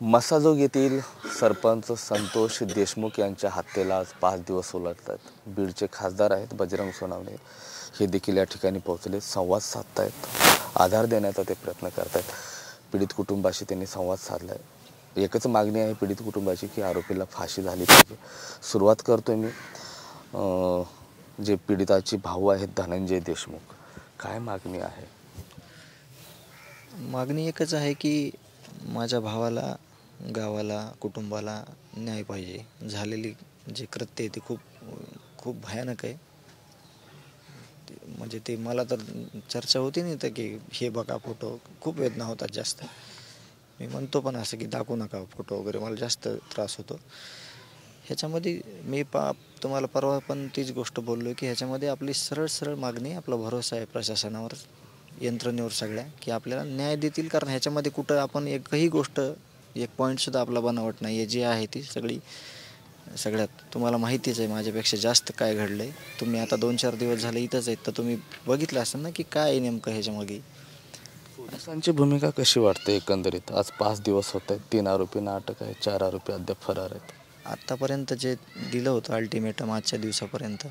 मसाजोग येथील सरपंच संतोष देशमुख यांच्या हत्येला आज 5 दिवस उलटतात. बीडचे खासदार आहेत बजरंग सोनवणे हे देखील या ठिकाणी पोहोचले, संवाद साधतायत, आधार देण्याचा ते प्रयत्न करतायत. पीडित कुटुंबाशी त्यांनी संवाद साधलाय. एकच मागणी आहे पीडित कुटुंबाची की आरोपीला फाशी झाली पाहिजे. सुरुवात करतोय मी जे पीडिताचे भाऊ आहेत धनंजय देशमुख, काय मागणी आहे? मागणी एकच आहे की माझ्या भावाला, गावाला, कुटुंबाला न्याय पाहिजे. झालेली जे कृत्य आहे ते खूप खूप भयानक आहे. म्हणजे ते मला तर चर्चा होती नाही तर की हे बघा फोटो, खूप वेदना होतात जास्त. मी म्हणतो पण असं की दाखवू नका फोटो वगैरे, मला जास्त त्रास होतो ह्याच्यामध्ये. मी तुम्हाला परवा पण तीच गोष्ट बोललो की ह्याच्यामध्ये आपली सरळ सरळ मागणी, आपला भरोसा आहे प्रशासनावर, यंत्रणेवर सगळ्या, की आपल्याला न्याय देतील. कारण ह्याच्यामध्ये कुठं आपण एकही गोष्ट, एक पॉईंटसुद्धा आपला बनावट नाही आहे. जी आहे ती सगळ्यात तुम्हाला माहितीच आहे माझ्यापेक्षा जास्त काय घडलं आहे. तुम्ही आता 2-4 दिवस झाले इथंच आहेत तर तुम्ही बघितलं असेल ना की काय आहे नेमकं ह्याच्यामागे. पोलिसांची भूमिका कशी वाटते एकंदरीत? आज 5 दिवस होत आहेत, 3 आरोपींना अटक आहे, 4 आरोपी अद्याप फरार आहेत. आत्तापर्यंत जे दिलं होतं अल्टिमेटम आजच्या दिवसापर्यंत,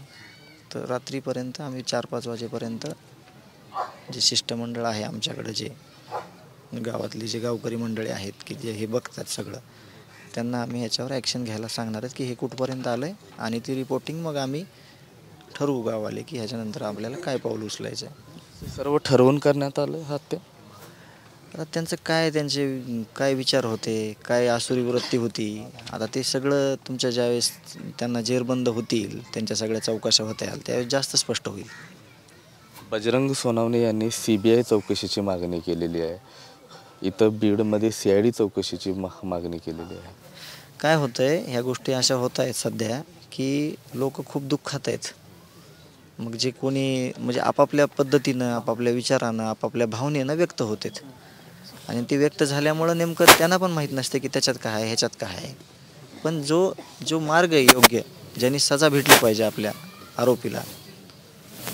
तर रात्रीपर्यंत आम्ही 4-5 वाजेपर्यंत जे शिष्टमंडळ आहे आमच्याकडे, जे गावातली जे गावकरी मंडळी आहेत की जे हे बघतात सगळं, त्यांना आम्ही ह्याच्यावर ॲक्शन घ्यायला सांगणार आहेत की हे कुठपर्यंत आलं आहे, आणि ती रिपोर्टिंग मग आम्ही ठरवू गावाले की ह्याच्यानंतर आपल्याला काय पाऊल उचलायचं आहे. सर्व ठरवून करण्यात आलं हत्या? आता त्यांचं काय, त्यांचे काय विचार होते, काय आसुरी वृत्ती होती, आता ते सगळं तुमच्या ज्यावेळेस त्यांना जेरबंद होतील, त्यांच्या सगळ्या चौकशा होत्या, त्यावेळेस जास्त स्पष्ट होईल. बजरंग सोनवणे यांनी CBI चौकशीची मागणी केलेली आहे. इथं बीडमध्ये CID चौकशीची मागणी केलेली आहे. काय होतं आहे, ह्या गोष्टी अशा होत आहेत सध्या की लोक खूप दुःखात आहेत. मग जे कोणी म्हणजे आपापल्या पद्धतीनं, आपापल्या विचारानं, आपापल्या भावनेनं व्यक्त होतात, आणि ते व्यक्त झाल्यामुळं नेमकं त्यांना पण माहीत नसते की त्याच्यात काय आहे, ह्याच्यात काय आहे. पण जो मार्ग आहे योग्य, ज्यांनी सजा भेटली पाहिजे आपल्या आरोपीला,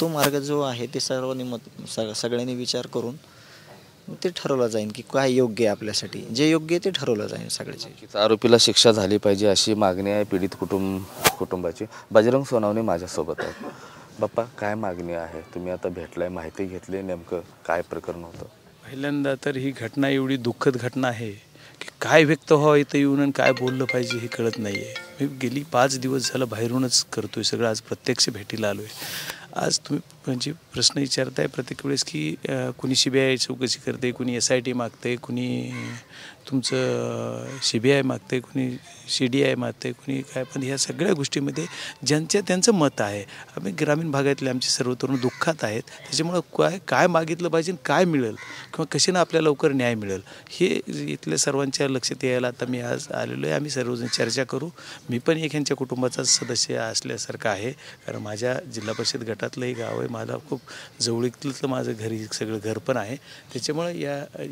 तो मार्ग जो आहे ते सगळ्यांनी विचार करून ते ठरवलं जाईल की काय योग्य आहे आपल्यासाठी. जे योग्य आहे ते ठरवलं जाईल सगळ्याचे. आरोपीला शिक्षा झाली पाहिजे अशी मागणी आहे पीडित कुटुंबाची. बजरंग सोनवणे माझ्यासोबत आहे. बाप्पा, काय मागणी आहे? तुम्ही आता भेटलाय, माहिती घेतली, नेमकं काय प्रकरण होतं? पहिल्यांदा तर ही घटना एवढी दुःखद घटना आहे की काय व्यक्त व्हावं इथं येऊन आणि काय बोललं पाहिजे हे कळत नाही आहे. मी गेली 5 दिवस झालं बाहेरूनच करतोय सगळं, आज प्रत्यक्ष भेटीला आलो आहे. आज तुम्ही म्हणजे प्रश्न विचारताय प्रत्येक वेळेस की कुणी CBI चौकशी करते, कुणी SIT मागते, कुणी तुमचं CBI मागते, कुणी CDI मागते, कुणी काय. पण ह्या सगळ्या गोष्टीमध्ये त्यांचं मत आहे. आम्ही ग्रामीण भागातले आमचे सर्व तरुण दुःखात आहेत. त्याच्यामुळं काय मागितलं पाहिजे, काय मिळेल किंवा कशानं आपल्याला लवकर न्याय मिळेल हे इथल्या सर्वांच्या लक्षात यायला आता मी आज आलेलो आहे. आम्ही सर्वजण चर्चा करू. मी पण एक ह्यांच्या कुटुंबाचा सदस्य असल्यासारखं आहे, कारण माझ्या जिल्हा परिषद गटातलं हे गाव आहे. मला खूप जवळीतलं माझं घरी सगळं घर पण आहे. त्याच्यामुळं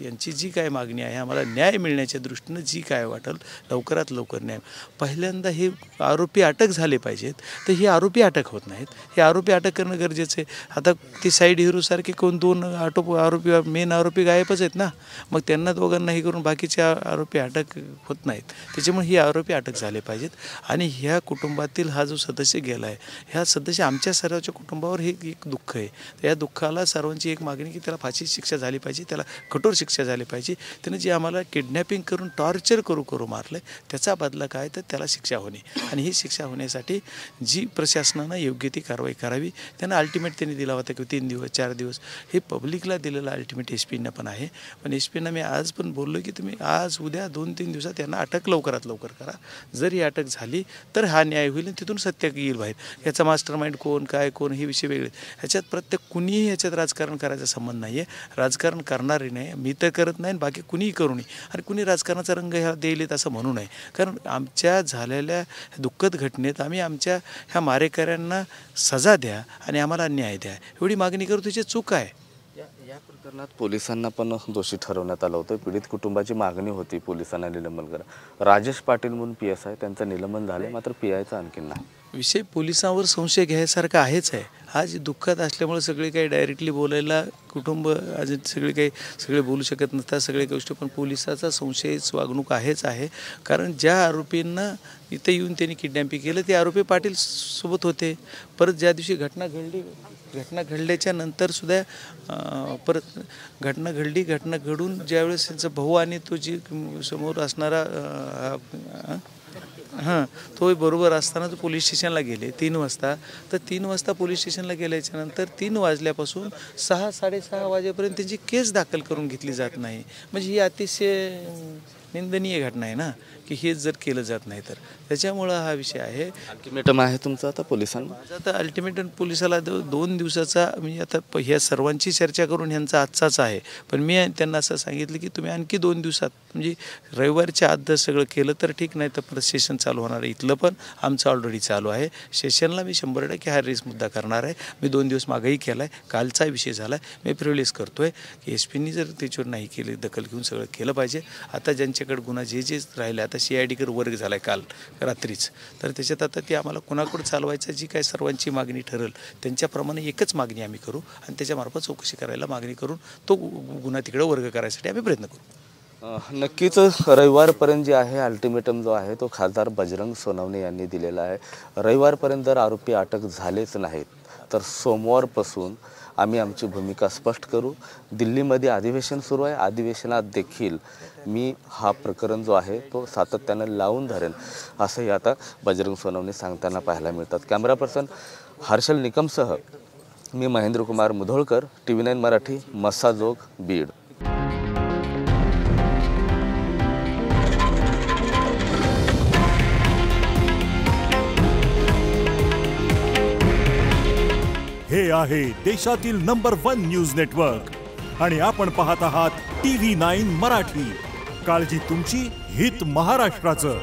यांची जी काय मागणी आहे, आम्हाला न्याय मिळण्याच्या दृष्टीनं जी काय वाटेल लवकरात लवकर न्याय. पहिल्यांदा हे आरोपी अटक झाले पाहिजेत, तर हे आरोपी अटक होत नाहीत. हे आरोपी अटक करणं गरजेचं आहे. आता ते साईड हिरोसारखे 2 आरोपी, मेन आरोपी गायबच आहेत ना, मग त्यांना दोघांना हे करून बाकीचे आरोपी अटक होत नाहीत. त्याच्यामुळे हे आरोपी अटक झाले पाहिजेत. आणि ह्या कुटुंबातील हा जो सदस्य गेला आहे, ह्या सदस्य आमच्या सर्वांच्या कुटुंबावर हे एक दुःख आहे. तर या दुःखाला सर्वांची एक मागणी की त्याला फाशीची शिक्षा झाली पाहिजे, त्याला कठोर शिक्षा झाली पाहिजे. त्यानं जे आम्हाला किडनॅपिंग करून टॉर्चर करू मारलं, त्याचा बदला काय, तर त्याला शिक्षा होणे. आणि ही शिक्षा होण्यासाठी जी प्रशासनानं योग्य ती कारवाई करावी. त्यांना अल्टिमेट त्यांनी दिला होता की 3 दिवस 4 दिवस, हे पब्लिकला दिलेलं अल्टिमेट SP पण आहे. पण SP मी आज पण बोललो की तुम्ही आज उद्या 2-3 दिवसात त्यांना अटक लवकरात लवकर करा. जर ही अटक झाली तर हा न्याय होईल आणि तिथून सत्य येईल बाहेर. याचा मास्टरमाइंड कोण, काय, कोण, हे विषय वेगळे. ह्याच्यात कुणीही ह्याच्यात राजकारण करायचा संबंध नाही आहे. राजकारण करणारही नाही, मी तर करत नाही, बाकी कुणीही करू नये. आणि कुणी राजकारणाचा रंग ह्या देईल असं म्हणू नये. कारण आमच्या झालेल्या दुःखद घटनेत आम्ही आमच्या ह्या मारेकऱ्यांना सजा द्या आणि आम्हाला न्याय द्या एवढी मागणी करतो. त्याची चूक आहे. या प्रकरणात पोलिसांना पण दोषी ठरवण्यात आलं होतं. पीडित कुटुंबाची मागणी होती पोलिसांना निलंबन करा. राजेश पाटील म्हणून PSI, त्यांचं निलंबन झालं, मात्र PIचं आणखीन नाही. विषय पोलिसांवर संशय घ्यायसारखा आहेच आहे. आज दुःखात असल्यामुळे सगळे काही डायरेक्टली बोलायला कुटुंब आज सगळे बोलू शकत नसतात सगळे गोष्टी, पण पोलिसाचा संशयच वागणूक आहेच आहे. कारण ज्या आरोपींना इथे येऊन त्यांनी किडनॅपिंग केलं ते आरोपी पाटील सोबत होते. परत ज्या दिवशी घटना घडल्याच्या नंतर सुद्धा परत घटना घडून ज्यावेळेस त्यांचा भाऊ आणि तो जी समोर असणारा तो बरोबर असताना तो पोलीस स्टेशनला गेले 3 वाजता. तर 3 वाजता पोलीस स्टेशनला गेल्याच्या नंतर 3 वाजल्यापासून 6-6:30 वाजेपर्यंत त्यांची केस दाखल करून घेतली जात नाही. म्हणजे ही अतिशय निंदनीय घटना आहे ना, की हे जर केलं जात नाही तर त्याच्यामुळं हा विषय आहे. अल्टिमेटम आहे तुमचं आता पोलिसांना? आता अल्टिमेटम पोलिसाला 2 दिवसाचा म्हणजे आता ह्या सर्वांची चर्चा करून ह्यांचा आजचाच आहे. पण मी त्यांना असं सांगितलं की तुम्ही आणखी 2 दिवसात म्हणजे रविवारच्या आत जर सगळं केलं तर ठीक, नाही तर परत सेशन चालू होणार आहे. इथलं पण आमचं ऑलरेडी चालू आहे. सेशनला मी 100% हा रेस मुद्दा करणार आहे. मी 2 दिवस मागेही केला आहे. कालचा विषय झाला आहे. मी प्रिव्हिलेज करतो आहे की SP-नी जर त्याच्यावर नाही केले दखल घेऊन सगळं केलं पाहिजे. आता ज्यांच्याकडे गुन्हा जे राहिले आता CID वर्ग झाला आहे काल रात्रीच, तर त्याच्यात आता ते आम्हाला कोणाकडे चालवायचं जी काय सर्वांची मागणी ठरेल त्यांच्याप्रमाणे एकच मागणी आम्ही करू आणि त्याच्यामार्फत चौकशी करायला मागणी करून तो गुन्हा तिकडे वर्ग करायसाठी आम्ही प्रयत्न करू. नक्कीच रविवारपर्यंत जे आहे अल्टिमेटम जो आहे तो खासदार बजरंग सोनवणे यांनी दिलेला आहे. रविवारपर्यंत जर आरोपी अटक झालेच नाहीत तर सोमवारपासून आम्ही आमची भूमिका स्पष्ट करू. दिल्लीमध्ये अधिवेशन सुरू आहे. अधिवेशनात देखील मी हा प्रकरण जो आहे तो सातत्यानं लावून धरेन असंही आता बजरंग सोनवणे सांगताना पाहायला मिळतात. कॅमेरा पर्सन हर्षल निकमसह मी महेंद्र कुमार मुधोळकर, TV9 मराठी, मस्साजोग, बीड. हे आहे देशातील नंबर 1 न्यूज नेटवर्क आणि आपण पाहत आहात TV9 मराठी. काळजी तुमची, हित महाराष्ट्राचं.